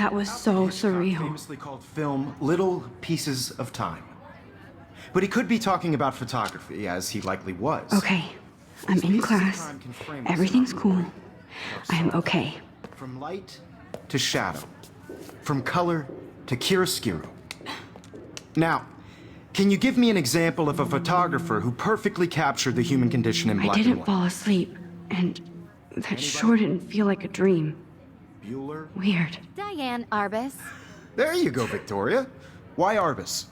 That was so surreal. Famously called film Little Pieces of Time. But he could be talking about photography, as he likely was. Okay, I'm in class. Everything's cool. I am okay. From light to shadow. From color to chiaroscuro. Now, can you give me an example of a photographer who perfectly captured the human condition in black and I didn't white? fall asleep, and that sure didn't feel like a dream. Bueller? Weird. Diane Arbus. There you go, Victoria. Why Arbus?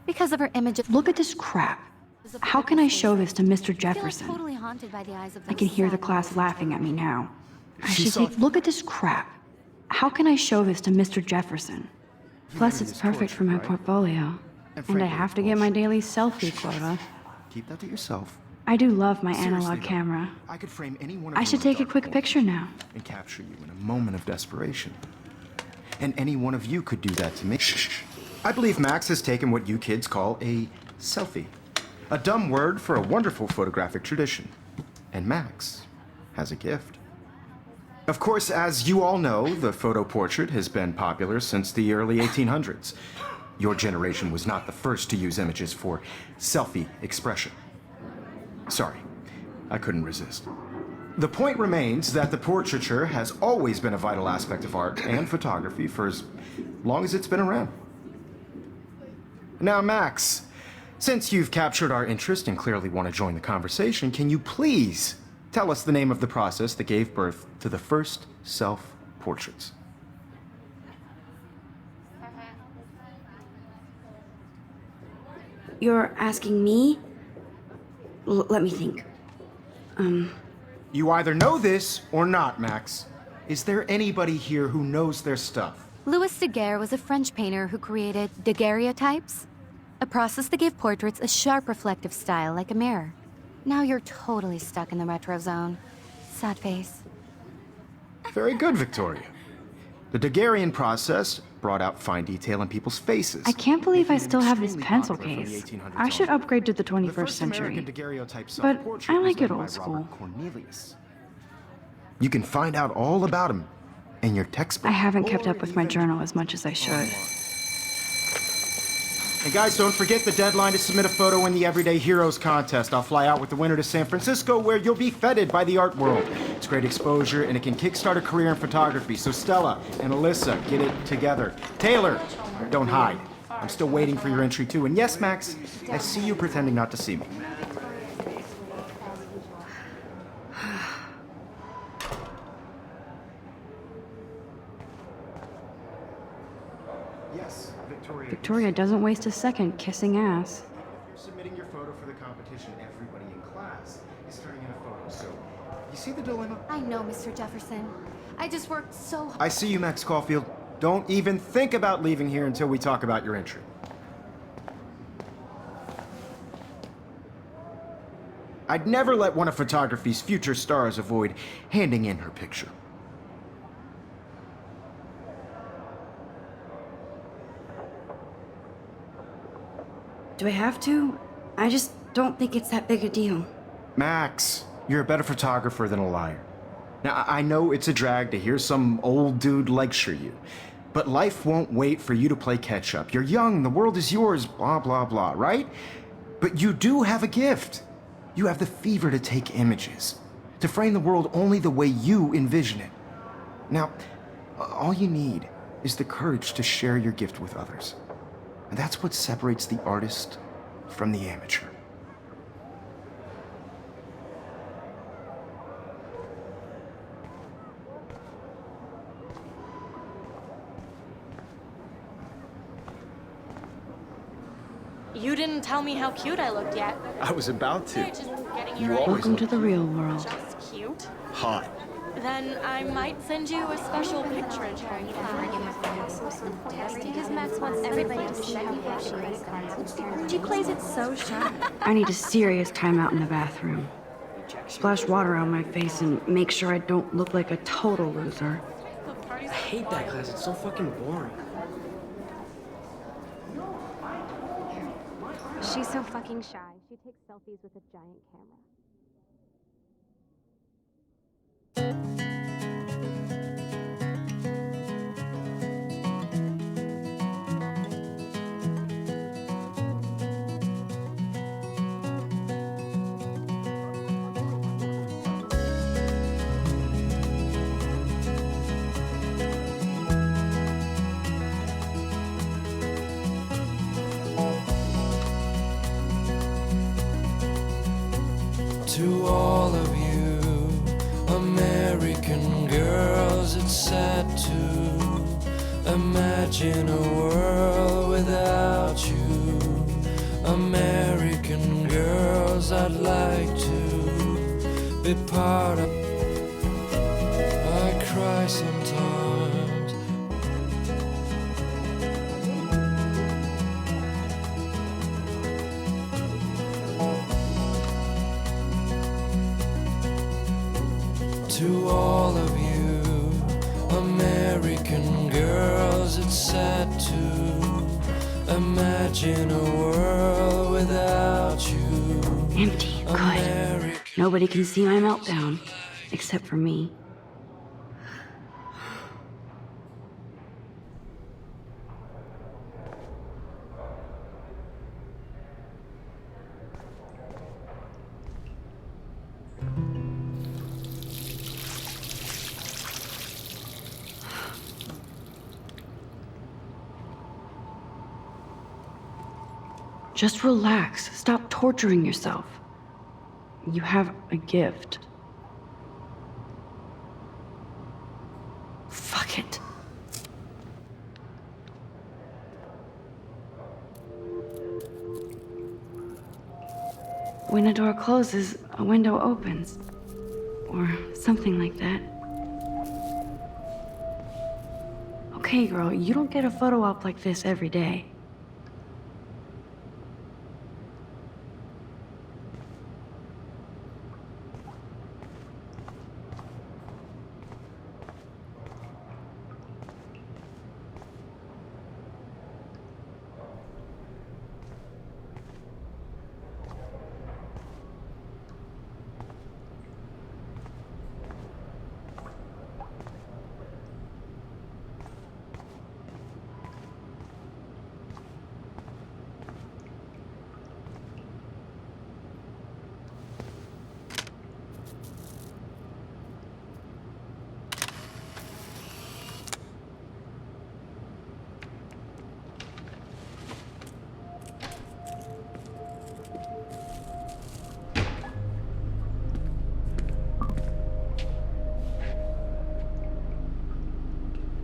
Because of her image of... Look at this crap. How can I show this to Mr. Jefferson? Totally haunted by the eyes of I can hear the class laughing at me now. I She should saw- take... Look at this crap. How can I show this to Mr. Jefferson? Plus, it's perfect for my portfolio. And I have to get my daily selfie quota. Keep that to yourself. I do love my Seriously, analog though, camera. I could frame any one of I you should in take a dark quick corner picture now. and capture you in a moment of desperation. And any one of you could do that to me. Shh. I believe Max has taken what you kids call a selfie. A dumb word for a wonderful photographic tradition. And Max has a gift. Of course, as you all know, the photo portrait has been popular since the early 1800s. Your generation was not the first to use images for selfie expression. Sorry, I couldn't resist. The point remains that the portraiture has always been a vital aspect of art and photography for as long as it's been around. Now, Max, since you've captured our interest and clearly want to join the conversation, can you please tell us the name of the process that gave birth to the first self-portraits? You're asking me? Let me think. You either know this or not, Max. Is there anybody here who knows their stuff? Louis Daguerre was a French painter who created daguerreotypes, a process that gave portraits a sharp reflective style like a mirror. Now you're totally stuck in the retro zone. Sad face. Very good, Victoria. The Daguerrean process brought out fine detail in people's faces. I can't believe I making it still have this extremely pencil popular from the case. 1800s I should on. upgrade to the The 21st first century. American daguerreotype But self-portrait I was like it done old by school. Robert Cornelius. You can find out all about him in your textbook. I haven't kept or up with my even journal as much as I should. online. And guys, don't forget the deadline to submit a photo in the Everyday Heroes contest. I'll fly out with the winner to San Francisco, where you'll be feted by the art world. It's great exposure, and it can kickstart a career in photography. So Stella and Alyssa, get it together. Taylor, don't hide. I'm still waiting for your entry too. And yes, Max, I see you pretending not to see me. Yes, Victoria. Victoria doesn't waste a second kissing ass. You're submitting your photo for the competition. Everybody in class is turning in a photo. So, you see the dilemma? I know, Mr. Jefferson. I just worked so hard. I see you, Max Caulfield. Don't even think about leaving here until we talk about your entry. I'd never let one of photography's future stars avoid handing in her picture. Do I have to? I just don't think it's that big a deal. Max, you're a better photographer than a liar. Now, I know it's a drag to hear some old dude lecture you, but life won't wait for you to play catch up. You're young, the world is yours, blah, blah, blah, right? But you do have a gift. You have the fever to take images, to frame the world only the way you envision it. Now, all you need is the courage to share your gift with others. And that's what separates the artist from the amateur. You didn't tell me how cute I looked yet. I was about to. Just getting You you right. always Welcome to the real world. Just cute. Hot. Then I might send you a special picture. Because Max wants everybody to see how happy she is. She plays it so shy. I need a serious timeout in the bathroom. Splash water on my face and make sure I don't look like a total loser. I hate that class. It's so fucking boring. She's so fucking shy. She takes selfies with a giant camera. To all of you American girls, it's sad to imagine a world without you. American girls, I'd like to be part of. I cry sometimes. To all of you American girls, it's sad to imagine a world without you. Empty. Good. Nobody can see my meltdown. Except for me. Just relax. Stop torturing yourself. You have a gift. Fuck it. When a door closes, a window opens. Or something like that. Okay, girl, you don't get a photo op like this every day.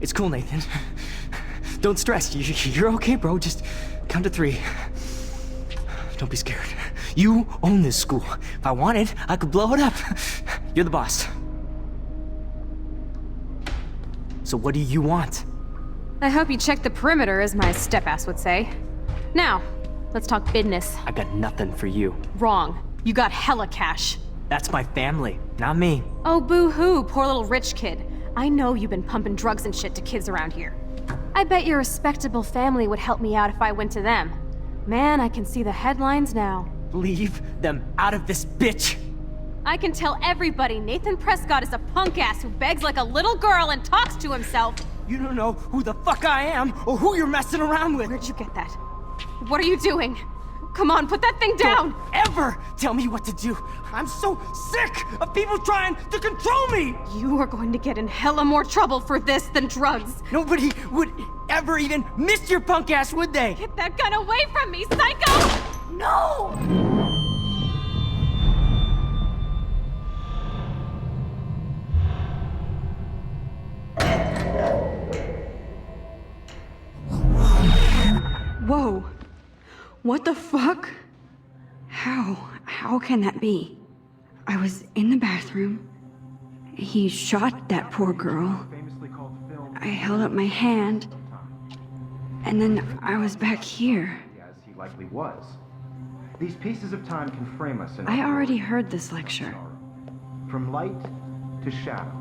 It's cool, Nathan. Don't stress. You're okay, bro. Just count to 3. Don't be scared. You own this school. If I wanted, I could blow it up. You're the boss. So what do you want? I hope you checked the perimeter, as my step-ass would say. Now, let's talk business. I got nothing for you. Wrong. You got hella cash. That's my family, not me. Oh, boo-hoo, poor little rich kid. I know you've been pumping drugs and shit to kids around here. I bet your respectable family would help me out if I went to them. Man, I can see the headlines now. Leave them out of this bitch! I can tell everybody Nathan Prescott is a punk ass who begs like a little girl and talks to himself. You don't know who the fuck I am or who you're messing around with. Where'd you get that? What are you doing? Come on, put that thing down! Don't ever tell me what to do. I'm so sick of people trying to control me! You are going to get in hella more trouble for this than drugs. Nobody would ever even miss your punk ass, would they? Get that gun away from me, psycho! No! Whoa. What the fuck? How can that be? I was in the bathroom. He shot that poor girl. I held up my hand. And then I was back here. As he likely was. These pieces of time can frame us in I already heard this lecture. From light to shadow.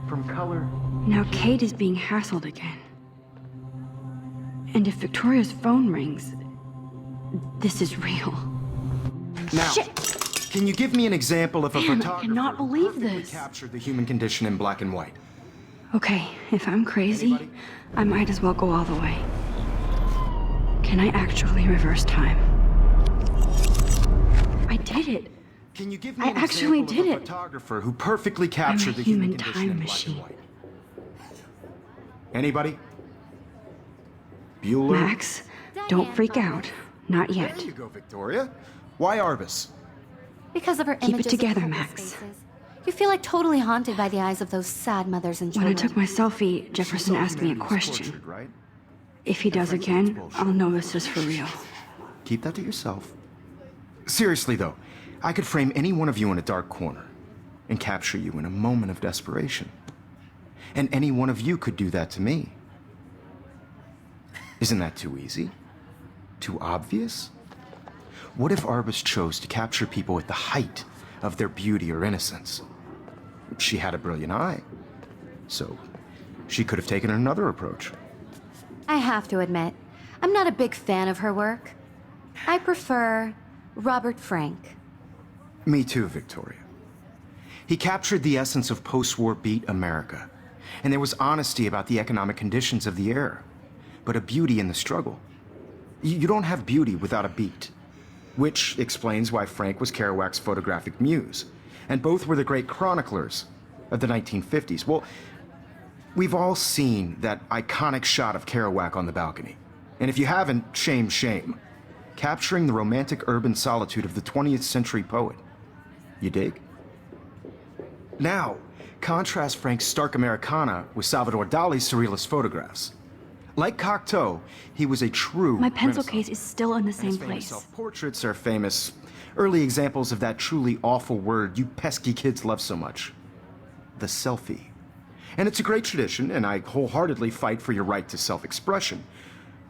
From color. Now Kate is being hassled again. And if Victoria's phone rings, this is real. Now, Shit! can you give me an example of a Damn, I photographer cannot believe who perfectly this. captured the human condition in black and white? Okay, if I'm crazy, I might as well go all the way. Can I actually reverse time? I did it! Can you give me I an actually example did of a it. photographer who perfectly captured the human human condition time in black machine. and white? Anybody? Bueller? Max, don't freak out. Not yet. There you go, Victoria. Why Arbus? Because of her Keep it images together, of hopeless Max. faces. You feel like totally haunted by the eyes of those sad mothers and When I children. took my selfie, Jefferson asked me a question. Tortured, right? If he does again, I'll know this is for real. Keep that to yourself. Seriously, though, I could frame any one of you in a dark corner and capture you in a moment of desperation. And any one of you could do that to me. Isn't that too easy? Too obvious? What if Arbus chose to capture people at the height of their beauty or innocence? She had a brilliant eye, so she could have taken another approach. I have to admit, I'm not a big fan of her work. I prefer Robert Frank. Me too, Victoria. He captured the essence of post-war beat America, and there was honesty about the economic conditions of the era, but a beauty in the struggle. You don't have beauty without a beat, which explains why Frank was Kerouac's photographic muse, and both were the great chroniclers of the 1950s. Well, we've all seen that iconic shot of Kerouac on the balcony, and if you haven't, shame, shame. Capturing the romantic urban solitude of the 20th century poet. You dig? Now, contrast Frank's stark Americana with Salvador Dali's surrealist photographs. Like Cocteau, he was a true My pencil Renaissance. case is still in the And same his famous place. self-portraits are famous early examples of that truly awful word you pesky kids love so much. The selfie. And it's a great tradition, and I wholeheartedly fight for your right to self-expression.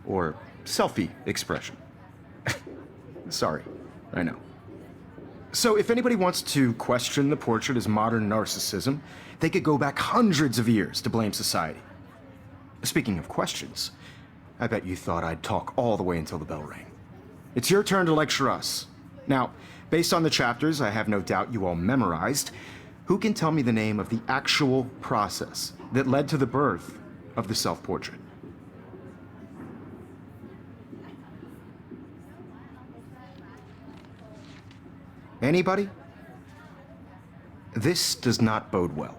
Or selfie expression. Sorry, I know. So if anybody wants to question the portrait as modern narcissism, they could go back hundreds of years to blame society. Speaking of questions, I bet you thought I'd talk all the way until the bell rang. It's your turn to lecture us. Now, based on the chapters I have no doubt you all memorized, who can tell me the name of the actual process that led to the birth of the self-portrait? Anybody? This does not bode well.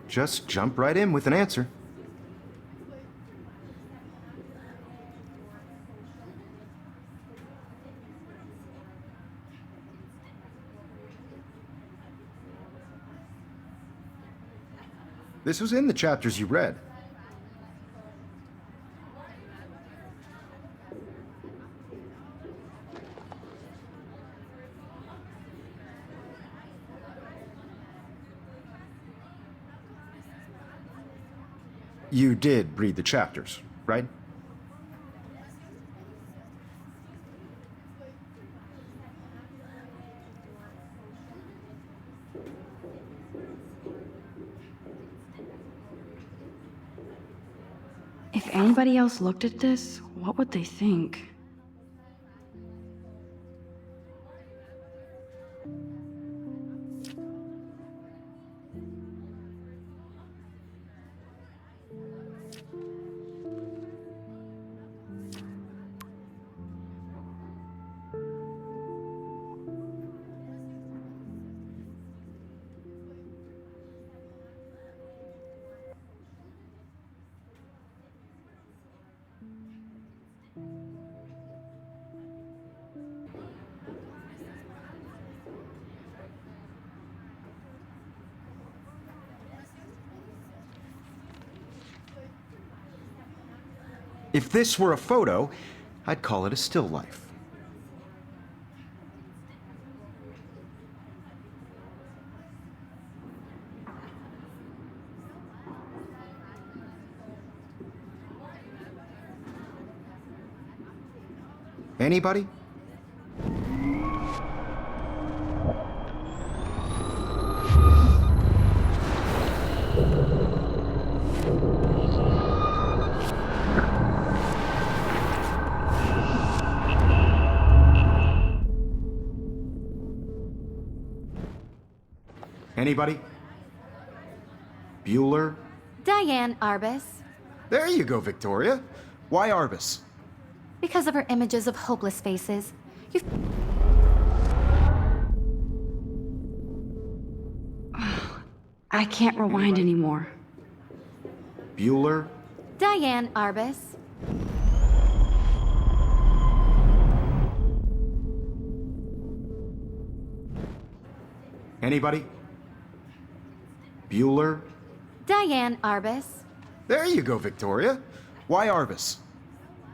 Just jump right in with an answer. This was in the chapters you read. You did read the chapters, right? If anybody else looked at this, what would they think? If this were a photo, I'd call it a still life. Anybody? Anybody? Bueller? Diane Arbus. There you go, Victoria. Why Arbus? Because of her images of hopeless faces. You've... I I can't rewind anymore. Bueller? Diane Arbus. Anybody? Bueller? Diane Arbus. There you go, Victoria. Why Arbus?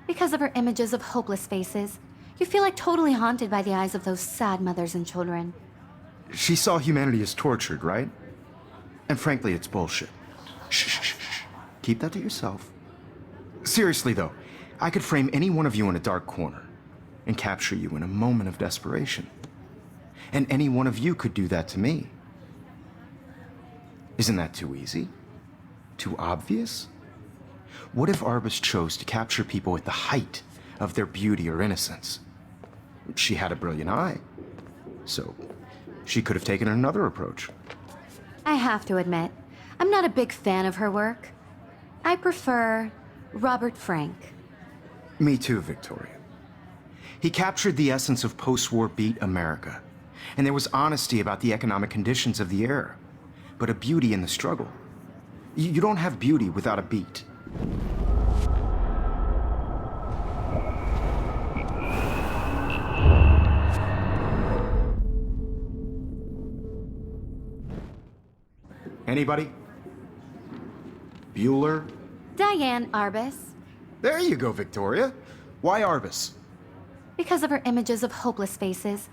Because of her images of hopeless faces, you feel like totally haunted by the eyes of those sad mothers and children. She saw humanity as tortured, right? And frankly, it's bullshit. Shh, shh, shh, shh. Keep that to yourself. Seriously, though, I could frame any one of you in a dark corner and capture you in a moment of desperation. And any one of you could do that to me. Isn't that too easy? Too obvious? What if Arbus chose to capture people at the height of their beauty or innocence? She had a brilliant eye, so she could have taken another approach. I have to admit, I'm not a big fan of her work. I prefer Robert Frank. Me too, Victoria. He captured the essence of post-war beat America, and there was honesty about the economic conditions of the era, but a beauty in the struggle. You don't have beauty without a beat. Anybody? Bueller? Diane Arbus. There you go, Victoria. Why Arbus? Because of her images of hopeless faces,